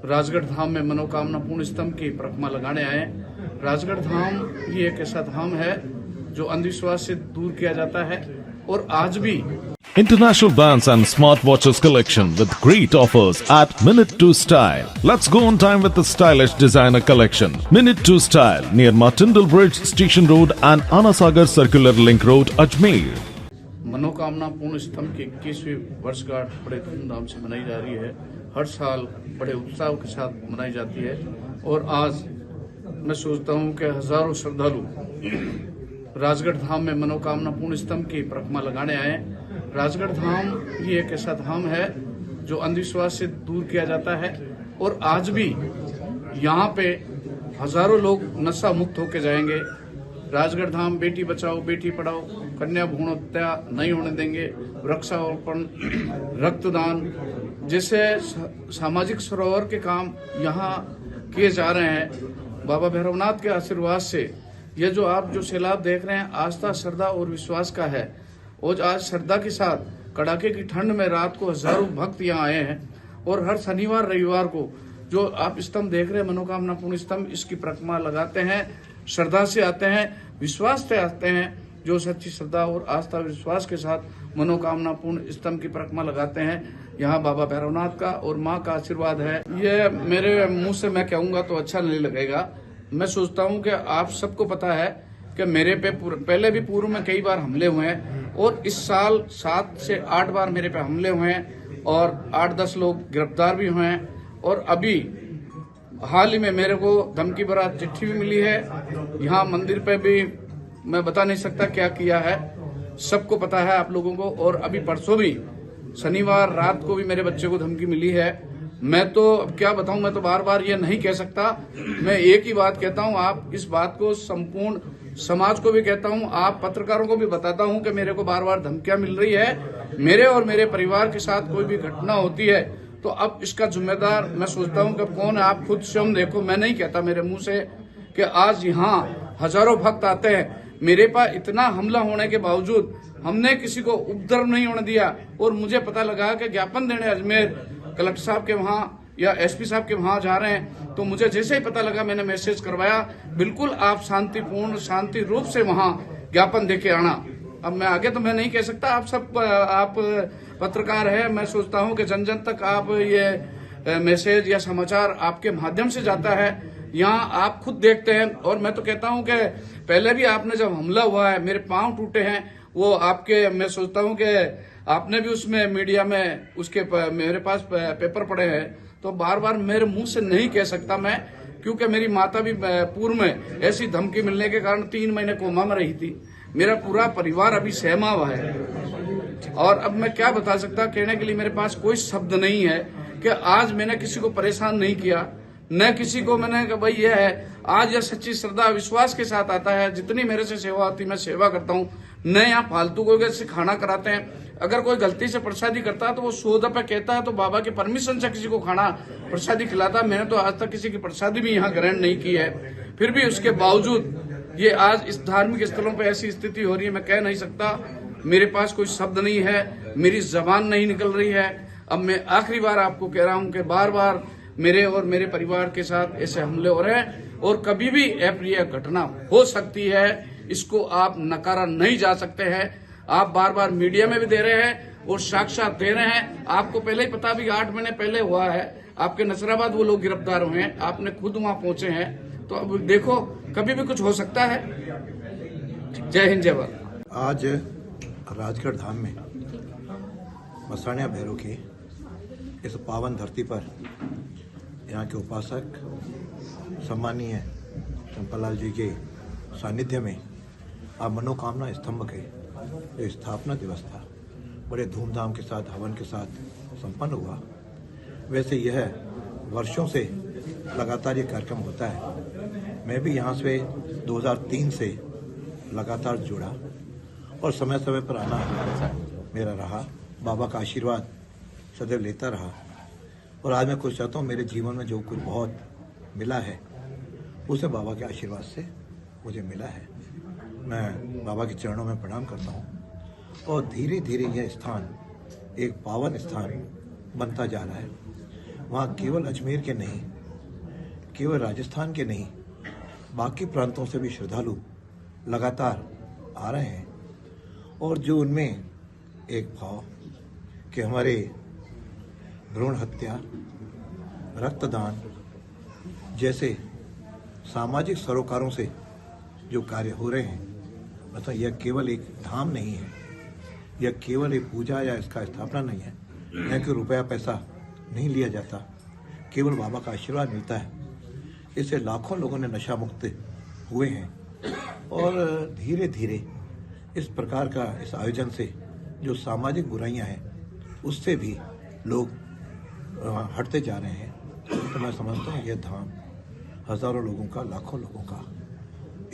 राजगढ़ धाम में मनोकामना पूर्ण स्तंभ की परिक्रमा लगाने आए। राजगढ़ धाम ही एक ऐसा धाम है जो अंधविश्वास से दूर किया जाता है और आज भी International brands and smartwatches collection with great offers at Minute 2 Style. Let's go on time with the stylish designer collection. Minute 2 Style near Martindale Bridge, Station Road and Anasagar Circular Link Road, Ajmer. मनोकामना पूर्ण स्तंभ की 21वीं वर्षगांठ बड़े धूमधाम से मनाई जा रही है। हर साल बड़े उत्साह के साथ मनाई जाती है और आज मैं सोचता हूं कि हजारों श्रद्धालु राजगढ़ धाम में मनोकामना पूर्ण स्तंभ की परिक्रमा लगाने आए। राजगढ़ धाम ही एक ऐसा धाम है जो अंधविश्वास से दूर किया जाता है और आज भी यहाँ पे हजारों लोग नशा मुक्त होकर जाएंगे। राजगढ़ धाम बेटी बचाओ बेटी पढ़ाओ, कन्या भ्रूण हत्या नहीं होने देंगे, वृक्षारोपण, रक्तदान जैसे सामाजिक सरोवर के काम यहाँ किए जा रहे हैं। बाबा भैरवनाथ के आशीर्वाद से ये जो आप जो सैलाब देख रहे हैं आस्था, श्रद्धा और विश्वास का है। और आज श्रद्धा के साथ कड़ाके की ठंड में रात को हजारों भक्त यहाँ आए हैं और हर शनिवार रविवार को जो आप स्तंभ देख रहे हैं मनोकामना पूर्ण स्तंभ, इसकी परिक्रमा लगाते हैं। श्रद्धा से आते हैं, विश्वास से आते हैं। जो सच्ची श्रद्धा और आस्था विश्वास के साथ मनोकामना पूर्ण स्तंभ की परिक्रमा लगाते हैं, यहाँ बाबा भैरवनाथ का और माँ का आशीर्वाद है। ये मेरे मुंह से मैं कहूंगा तो अच्छा नहीं लगेगा। मैं सोचता हूँ कि आप सबको पता है कि मेरे पे पहले भी पूर्व में कई बार हमले हुए हैं और इस साल 7 से 8 बार मेरे पे हमले हुए हैं और 8-10 लोग गिरफ्तार भी हुए हैं। और अभी हाल ही में मेरे को धमकी भरा चिट्ठी भी मिली है। यहाँ मंदिर पे भी मैं बता नहीं सकता क्या किया है, सबको पता है आप लोगों को। और अभी परसों भी शनिवार रात को भी मेरे बच्चे को धमकी मिली है। मैं तो अब क्या बताऊं, मैं तो बार बार ये नहीं कह सकता। मैं एक ही बात कहता हूं, आप इस बात को संपूर्ण समाज को भी कहता हूं, आप पत्रकारों को भी बताता हूं कि मेरे को बार बार धमकियां मिल रही है। मेरे और मेरे परिवार के साथ कोई भी घटना होती है तो अब इसका जिम्मेदार मैं सोचता हूं कि कौन है। आप खुद स्वयं देखो, मैं नहीं कहता मेरे मुंह से कि आज यहाँ हजारों भक्त आते हैं। मेरे पास इतना हमला होने के बावजूद हमने किसी को उपद्रव नहीं होने दिया। और मुझे पता लगा कि ज्ञापन देने अजमेर कलेक्टर साहब के वहां या एसपी साहब के वहां जा रहे हैं, तो मुझे जैसे ही पता लगा मैंने मैसेज करवाया, बिल्कुल आप शांतिपूर्ण शांति रूप से वहां ज्ञापन देके आना। अब मैं आगे तो मैं नहीं कह सकता, आप सब आप पत्रकार है, मैं सोचता हूं कि जन जन तक आप ये मैसेज या समाचार आपके माध्यम से जाता है। यहाँ आप खुद देखते हैं और मैं तो कहता हूं कि पहले भी आपने जब हमला हुआ है मेरे पांव टूटे हैं, वो आपके मैं सोचता हूं कि आपने भी उसमें मीडिया में उसके मेरे पास पेपर पड़े हैं। तो बार बार मेरे मुंह से नहीं कह सकता मैं, क्योंकि मेरी माता भी पूर्व में ऐसी धमकी मिलने के कारण 3 महीने कोमा में रही थी। मेरा पूरा परिवार अभी सहमा हुआ है और अब मैं क्या बता सकता, कहने के लिए मेरे पास कोई शब्द नहीं है कि आज मैंने किसी को परेशान नहीं किया, न किसी को मैंने भाई ये है। आज यह सच्ची श्रद्धा विश्वास के साथ आता है। जितनी मेरे से सेवा होती मैं सेवा करता हूँ, न यहाँ फालतू को से खाना कराते हैं। अगर कोई गलती से प्रसादी करता है तो वो 100 दफे कहता है तो बाबा के परमिशन से किसी को खाना प्रसादी खिलाता। मैंने तो आज तक किसी की प्रसादी भी यहाँ ग्रहण नहीं की है। फिर भी उसके बावजूद ये आज इस धार्मिक स्थलों पर ऐसी स्थिति हो रही है, मैं कह नहीं सकता। मेरे पास कोई शब्द नहीं है, मेरी जबान नहीं निकल रही है। अब मैं आखिरी बार आपको कह रहा हूँ कि बार बार मेरे और मेरे परिवार के साथ ऐसे हमले हो रहे हैं और कभी भी अप्रिय घटना हो सकती है। इसको आप नकारा नहीं जा सकते हैं। आप बार बार मीडिया में भी दे रहे हैं और साक्षात दे रहे हैं। आपको पहले ही पता भी 8 महीने पहले हुआ है, आपके नसराबाद वो लोग गिरफ्तार हुए हैं, आपने खुद वहां पहुंचे हैं। तो अब देखो कभी भी कुछ हो सकता है। जय हिंद, जय भारत। आज राजगढ़ धाम में मसाणिया भैरव की इस पावन धरती पर यहाँ के उपासक सम्मानीय चंपालाल जी के सानिध्य में अब मनोकामना स्तंभ के जो स्थापना दिवस था बड़े धूमधाम के साथ हवन के साथ संपन्न हुआ। वैसे यह वर्षों से लगातार ये कार्यक्रम होता है। मैं भी यहाँ से 2003 से लगातार जुड़ा और समय समय पर आना मेरा रहा। बाबा का आशीर्वाद सदैव लेता रहा और आज मैं कुछ चाहता हूँ, मेरे जीवन में जो कुछ बहुत मिला है उसे बाबा के आशीर्वाद से मुझे मिला है। मैं बाबा के चरणों में प्रणाम करता हूँ और धीरे धीरे यह स्थान एक पावन स्थान बनता जा रहा है। वहाँ केवल अजमेर के नहीं, केवल राजस्थान के नहीं, बाकी प्रांतों से भी श्रद्धालु लगातार आ रहे हैं। और जो उनमें एक भाव कि हमारे भ्रूण हत्या, रक्तदान जैसे सामाजिक सरोकारों से जो कार्य हो रहे हैं, मतलब यह केवल एक धाम नहीं है, यह केवल एक पूजा या इसका स्थापना नहीं है, यहाँ के रुपया पैसा नहीं लिया जाता, केवल बाबा का आशीर्वाद मिलता है। इससे लाखों लोगों ने नशा मुक्त हुए हैं और धीरे धीरे इस प्रकार का इस आयोजन से जो सामाजिक बुराइयां हैं उससे भी लोग हटते जा रहे हैं। तो मैं समझता हूँ यह धाम हजारों लोगों का, लाखों लोगों का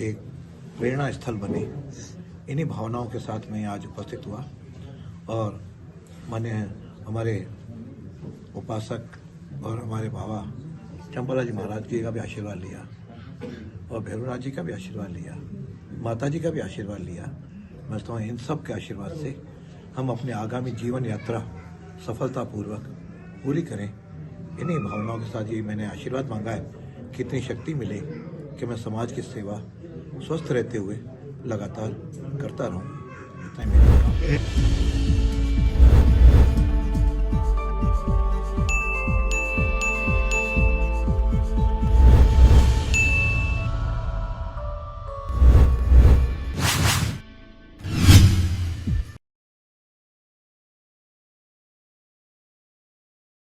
एक प्रेरणा स्थल बने। इन्हीं भावनाओं के साथ मैं आज उपस्थित हुआ और मैंने हमारे उपासक और हमारे बाबा चंपाला जी महाराज जी का भी आशीर्वाद लिया और भैरवनाथ जी का भी आशीर्वाद लिया, माता जी का भी आशीर्वाद लिया। मैं समझता हूँ इन सब के आशीर्वाद से हम अपने आगामी जीवन यात्रा सफलतापूर्वक पूरी करें। इन्हीं भावनाओं के साथ ये मैंने आशीर्वाद मांगा है कि इतनी शक्ति मिले कि मैं समाज की सेवा स्वस्थ रहते हुए लगातार करता रहूं। इतना ही मेरा